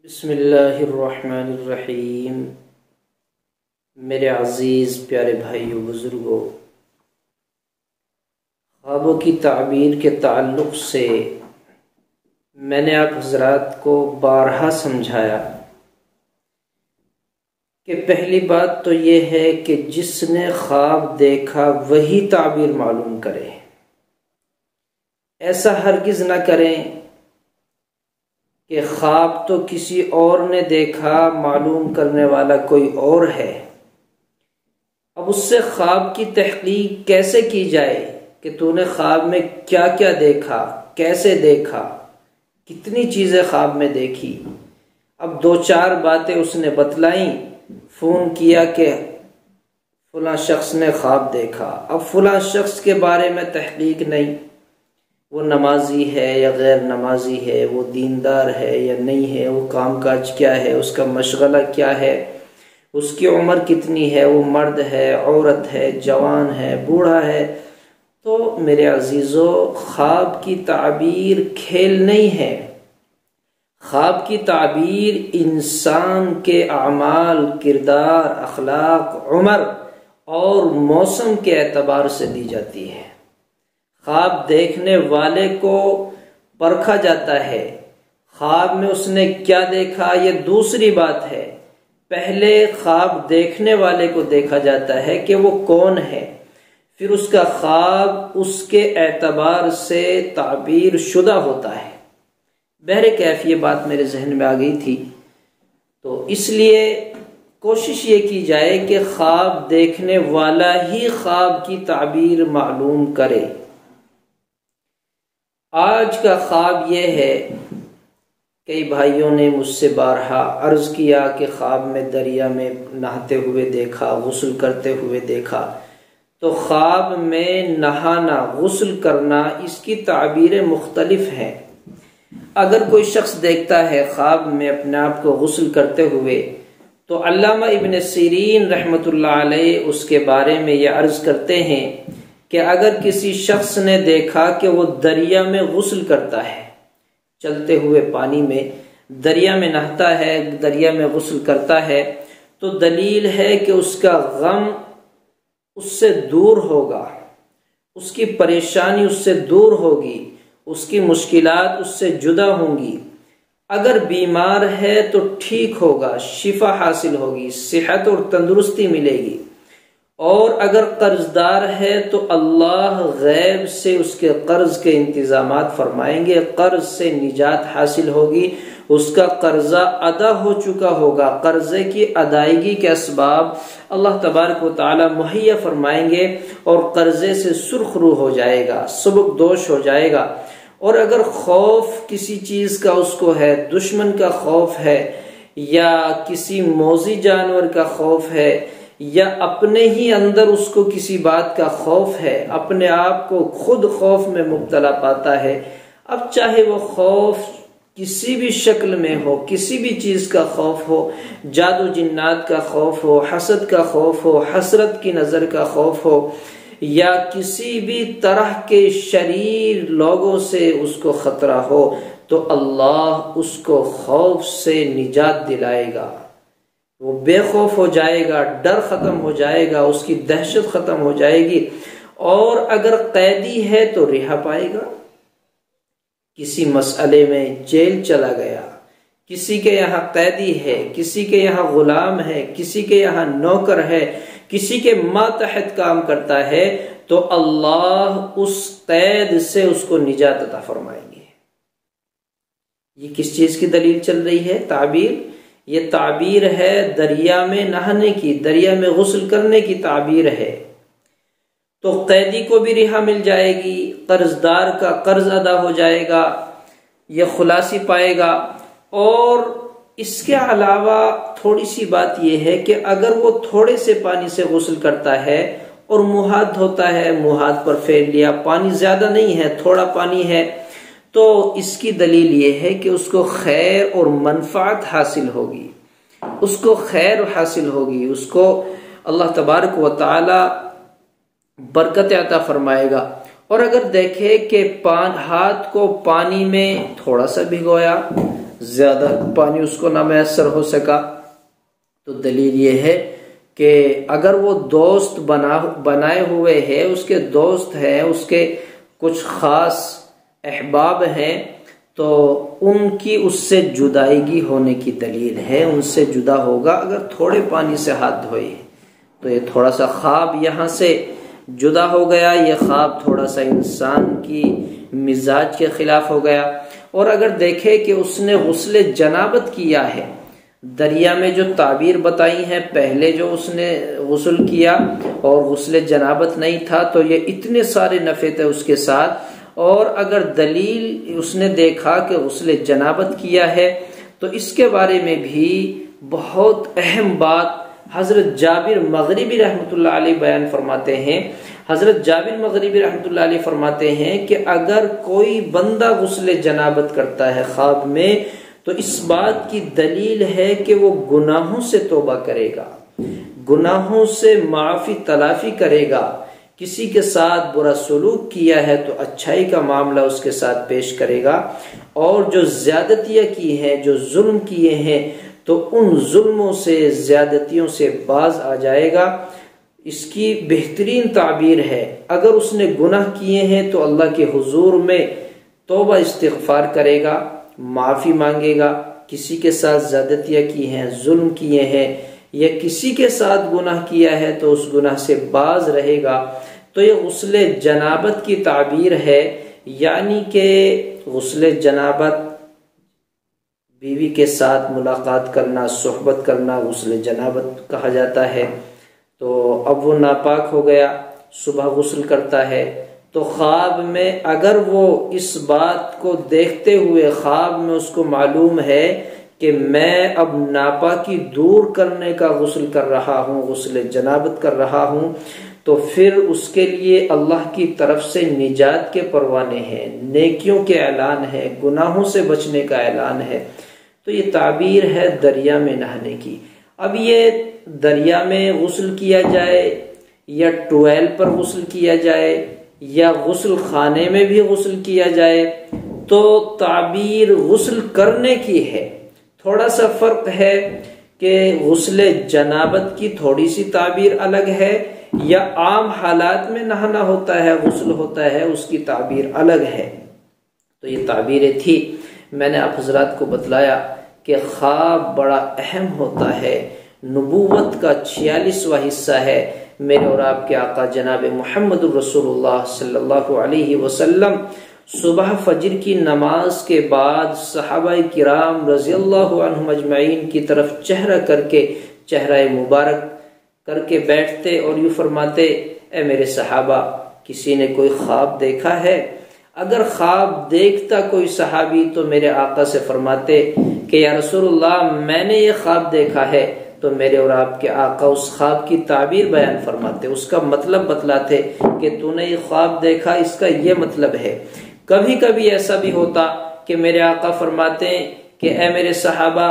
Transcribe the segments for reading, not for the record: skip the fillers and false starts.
بسم اللہ الرحمن الرحیم۔ میرے عزیز پیارے بھائیو بزرگوں، خوابوں کی تعبیر کے تعلق سے میں نے آپ حضرات کو بارہا سمجھایا کہ پہلی بات تو یہ ہے کہ جس نے خواب دیکھا وہی تعبیر معلوم کرے، ایسا ہرگز نہ کریں کہ خواب تو کسی اور نے دیکھا، معلوم کرنے والا کوئی اور ہے۔ اب اس سے خواب کی تحقیق کیسے کی جائے کہ تو نے خواب میں کیا کیا دیکھا، کیسے دیکھا، کتنی چیزیں خواب میں دیکھی۔ اب دو چار باتیں اس نے بتلائیں، فون کیا کہ فلاں شخص نے خواب دیکھا۔ اب فلاں شخص کے بارے میں تحقیق نہیں، وہ نمازی ہے یا غیر نمازی ہے، وہ دیندار ہے یا نہیں ہے، وہ کام کاج کیا ہے، اس کا مشغلہ کیا ہے، اس کی عمر کتنی ہے، وہ مرد ہے، عورت ہے، جوان ہے، بوڑھا ہے۔ تو میرے عزیزو، خواب کی تعبیر کھیل نہیں ہے۔ خواب کی تعبیر انسان کے اعمال، کردار، اخلاق، عمر اور موسم کے اعتبار سے دی جاتی ہے۔ خواب دیکھنے والے کو پرکھا جاتا ہے، خواب میں اس نے کیا دیکھا یہ دوسری بات ہے، پہلے خواب دیکھنے والے کو دیکھا جاتا ہے کہ وہ کون ہے، پھر اس کا خواب اس کے اعتبار سے تعبیر شدہ ہوتا ہے۔ بہرکیف یہ بات میرے ذہن میں آ گئی تھی، تو اس لیے کوشش یہ کی جائے کہ خواب دیکھنے والا ہی خواب کی تعبیر معلوم کرے۔ آج کا خواب یہ ہے، کئی بھائیوں نے مجھ سے بارہا عرض کیا کہ خواب میں دریا میں نہاتے ہوئے دیکھا، غسل کرتے ہوئے دیکھا۔ تو خواب میں نہانا، غسل کرنا، اس کی تعبیریں مختلف ہیں۔ اگر کوئی شخص دیکھتا ہے خواب میں اپنے آپ کو غسل کرتے ہوئے، تو علامہ ابن سیرین رحمۃ اللہ علیہ اس کے بارے میں یہ عرض کرتے ہیں کہ اگر کسی شخص نے دیکھا کہ وہ دریا میں غسل کرتا ہے، چلتے ہوئے پانی میں دریا میں نہاتا ہے، دریا میں غسل کرتا ہے، تو دلیل ہے کہ اس کا غم اس سے دور ہوگا، اس کی پریشانی اس سے دور ہوگی، اس کی مشکلات اس سے جدا ہوں گی۔ اگر بیمار ہے تو ٹھیک ہوگا، شفا حاصل ہوگی، صحت اور تندرستی ملے گی۔ اور اگر قرض دار ہے تو اللہ غیب سے اس کے قرض کے انتظامات فرمائیں گے، قرض سے نجات حاصل ہوگی، اس کا قرضہ ادا ہو چکا ہوگا، قرضے کی ادائیگی کے اسباب اللہ تبارک و تعالی مہیا فرمائیں گے اور قرضے سے سرخ رو ہو جائے گا، سبک دوش ہو جائے گا۔ اور اگر خوف کسی چیز کا اس کو ہے، دشمن کا خوف ہے یا کسی موذی جانور کا خوف ہے یا اپنے ہی اندر اس کو کسی بات کا خوف ہے، اپنے آپ کو خود خوف میں مبتلا پاتا ہے، اب چاہے وہ خوف کسی بھی شکل میں ہو، کسی بھی چیز کا خوف ہو، جادو جنات کا خوف ہو، حسد کا خوف ہو، حسرت کی نظر کا خوف ہو، یا کسی بھی طرح کے شریر لوگوں سے اس کو خطرہ ہو، تو اللہ اس کو خوف سے نجات دلائے گا، وہ بے خوف ہو جائے گا، ڈر ختم ہو جائے گا، اس کی دہشت ختم ہو جائے گی۔ اور اگر قیدی ہے تو رہا پائے گا۔ کسی مسئلے میں جیل چلا گیا، کسی کے یہاں قیدی ہے، کسی کے یہاں غلام ہے، کسی کے یہاں نوکر ہے، کسی کے ماتحت کام کرتا ہے، تو اللہ اس قید سے اس کو نجات عطا فرمائیں گے۔ یہ کس چیز کی دلیل چل رہی ہے؟ تعبیر، یہ تعبیر ہے دریا میں نہانے کی، دریا میں غسل کرنے کی تعبیر ہے۔ تو قیدی کو بھی رہا مل جائے گی، قرض دار کا قرض ادا ہو جائے گا، یہ خلاصی پائے گا۔ اور اس کے علاوہ تھوڑی سی بات یہ ہے کہ اگر وہ تھوڑے سے پانی سے غسل کرتا ہے اور منہ ہاتھ دھوتا ہے، منہ ہاتھ پر پھیر لیا، پانی زیادہ نہیں ہے، تھوڑا پانی ہے، تو اس کی دلیل یہ ہے کہ اس کو خیر اور منفعت حاصل ہوگی، اس کو خیر حاصل ہوگی، اس کو اللہ تبارک و تعالی برکت عطا فرمائے گا۔ اور اگر دیکھے کہ ہاتھ کو پانی میں تھوڑا سا بھگویا، زیادہ پانی اس کو نہ میسر ہو سکا، تو دلیل یہ ہے کہ اگر وہ دوست بنائے ہوئے ہے، اس کے دوست ہیں، اس کے کچھ خاص احباب ہیں، تو ان کی اس سے جدائیگی ہونے کی دلیل ہے، ان سے جدا ہوگا اگر تھوڑے پانی سے ہاتھ دھوئے۔ تو یہ تھوڑا سا خواب یہاں سے جدا ہو گیا، یہ خواب تھوڑا سا انسان کی مزاج کے خلاف ہو گیا۔ اور اگر دیکھے کہ اس نے غسل جنابت کیا ہے، دریا میں جو تعبیر بتائی ہے، پہلے جو اس نے غسل کیا اور غسل جنابت نہیں تھا، تو یہ اتنے سارے نفع تھے اس کے ساتھ۔ اور اگر دلیل اس نے دیکھا کہ غسل جنابت کیا ہے، تو اس کے بارے میں بھی بہت اہم بات حضرت جابر مغربی رحمۃ اللہ علیہ بیان فرماتے ہیں۔ حضرت جابر مغربی رحمۃ اللہ علیہ فرماتے ہیں کہ اگر کوئی بندہ غسل جنابت کرتا ہے خواب میں، تو اس بات کی دلیل ہے کہ وہ گناہوں سے توبہ کرے گا، گناہوں سے معافی تلافی کرے گا، کسی کے ساتھ برا سلوک کیا ہے تو اچھائی کا معاملہ اس کے ساتھ پیش کرے گا، اور جو زیادتیاں کی ہیں، جو ظلم کیے ہیں، تو ان ظلموں سے، زیادتیوں سے باز آ جائے گا۔ اس کی بہترین تعبیر ہے، اگر اس نے گناہ کیے ہیں تو اللہ کے حضور میں توبہ استغفار کرے گا، معافی مانگے گا، کسی کے ساتھ زیادتیاں کی ہیں، ظلم کیے ہیں، یا کسی کے ساتھ گناہ کیا ہے تو اس گناہ سے باز رہے گا۔ تو یہ غسل جنابت کی تعبیر ہے، یعنی کہ غسل جنابت، بیوی کے ساتھ ملاقات کرنا، صحبت کرنا، غسل جنابت کہا جاتا ہے۔ تو اب وہ ناپاک ہو گیا، صبح غسل کرتا ہے، تو خواب میں اگر وہ اس بات کو دیکھتے ہوئے خواب میں اس کو معلوم ہے کہ میں اب ناپاکی دور کرنے کا غسل کر رہا ہوں، غسل جنابت کر رہا ہوں، تو پھر اس کے لیے اللہ کی طرف سے نجات کے پروانے ہیں، نیکیوں کے اعلان ہے، گناہوں سے بچنے کا اعلان ہے۔ تو یہ تعبیر ہے دریا میں نہانے کی۔ اب یہ دریا میں غسل کیا جائے یا ٹویل پر غسل کیا جائے یا غسل خانے میں بھی غسل کیا جائے، تو تعبیر غسل کرنے کی ہے۔ تھوڑا سا فرق ہے کہ غسل جنابت کی تھوڑی سی تعبیر الگ ہے، یا عام حالات میں نہانا ہوتا ہے، غسل ہوتا ہے، اس کی تعبیر الگ ہے۔ تو یہ تعبیریں تھی، میں نے آپ حضرات کو بتلایا کہ خواب بڑا اہم ہوتا ہے، نبوت کا 46واں حصہ ہے۔ میرے اور آپ کے آقا جناب محمد الرسول اللہ صلی اللہ علیہ وسلم صبح فجر کی نماز کے بعد صحابہ کرام رضی اللہ عنہم اجمعین کی طرف چہرہ کر کے، چہرہ مبارک کر کے بیٹھتے اور یوں فرماتے، اے میرے صحابہ، کسی نے کوئی خواب دیکھا ہے؟ اگر خواب دیکھتا کوئی صحابی تو میرے آقا سے فرماتے کہ یا رسول اللہ میں نے یہ خواب دیکھا ہے، تو میرے اور آپ کے آقا اس خواب کی تعبیر بیان فرماتے، اس کا مطلب بتلاتے کہ تو نے یہ خواب دیکھا، اس کا یہ مطلب ہے۔ کبھی کبھی ایسا بھی ہوتا کہ میرے آقا فرماتے ہیں کہ اے میرے صحابہ،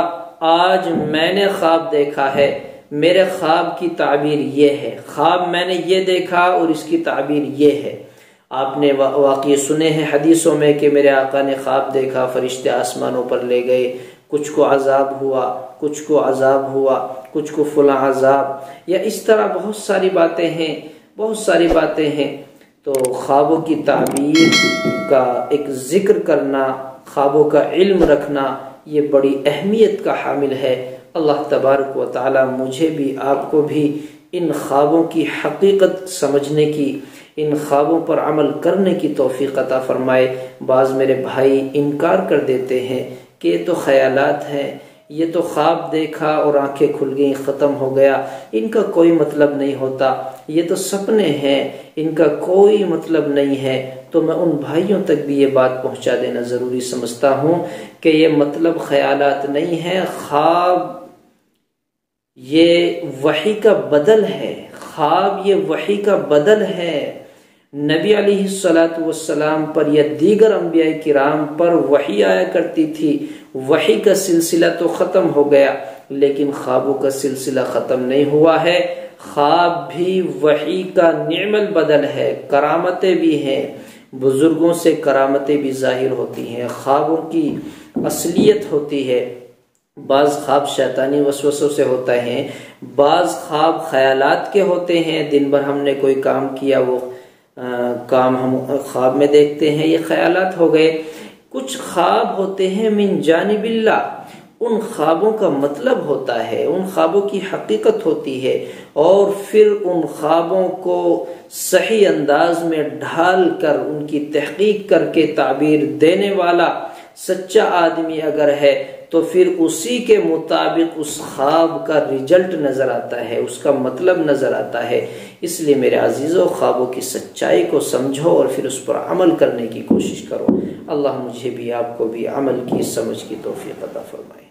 آج میں نے خواب دیکھا ہے، میرے خواب کی تعبیر یہ ہے، خواب میں نے یہ دیکھا اور اس کی تعبیر یہ ہے۔ آپ نے واقعے سنے ہیں حدیثوں میں کہ میرے آقا نے خواب دیکھا، فرشتے آسمانوں پر لے گئے، کچھ کو عذاب ہوا، کچھ کو عذاب ہوا، کچھ کو فلاں عذاب، یا اس طرح بہت ساری باتیں ہیں، بہت ساری باتیں ہیں۔ تو خوابوں کی تعبیر کا ایک ذکر کرنا، خوابوں کا علم رکھنا، یہ بڑی اہمیت کا حامل ہے۔ اللہ تبارک و تعالی مجھے بھی، آپ کو بھی ان خوابوں کی حقیقت سمجھنے کی، ان خوابوں پر عمل کرنے کی توفیق عطا فرمائے۔ بعض میرے بھائی انکار کر دیتے ہیں کہ یہ تو خیالات ہیں، یہ تو خواب دیکھا اور آنکھیں کھل گئیں، ختم ہو گیا، ان کا کوئی مطلب نہیں ہوتا، یہ تو سپنے ہیں، ان کا کوئی مطلب نہیں ہے۔ تو میں ان بھائیوں تک بھی یہ بات پہنچا دینا ضروری سمجھتا ہوں کہ یہ مطلب خیالات نہیں ہے، خواب یہ وحی کا بدل ہے، خواب یہ وحی کا بدل ہے۔ نبی علیہ الصلاۃ والسلام پر یا دیگر انبیاء کرام پر وحی آیا کرتی تھی، وحی کا سلسلہ تو ختم ہو گیا، لیکن خوابوں کا سلسلہ ختم نہیں ہوا ہے۔ خواب بھی وحی کا نعم البدل ہے، کرامتیں بھی ہیں، بزرگوں سے کرامتیں بھی ظاہر ہوتی ہیں، خوابوں کی اصلیت ہوتی ہے، بعض خواب شیطانی وسوسوں سے ہوتے ہیں، بعض خواب خیالات کے ہوتے ہیں، دن بھر ہم نے کوئی کام کیا وہ کام ہم خواب میں دیکھتے ہیں، یہ خیالات ہو گئے۔ کچھ خواب ہوتے ہیں من جانب اللہ، ان خوابوں کا مطلب ہوتا ہے، ان خوابوں کی حقیقت ہوتی ہے، اور پھر ان خوابوں کو صحیح انداز میں ڈھال کر ان کی تحقیق کر کے تعبیر دینے والا سچا آدمی اگر ہے تو پھر اسی کے مطابق اس خواب کا رزلٹ نظر آتا ہے، اس کا مطلب نظر آتا ہے۔ اس لیے میرے عزیزو، خوابوں کی سچائی کو سمجھو اور پھر اس پر عمل کرنے کی کوشش کرو۔ اللہ مجھے بھی آپ کو بھی عمل کی سمجھ کی توفیق عطا فرمائے۔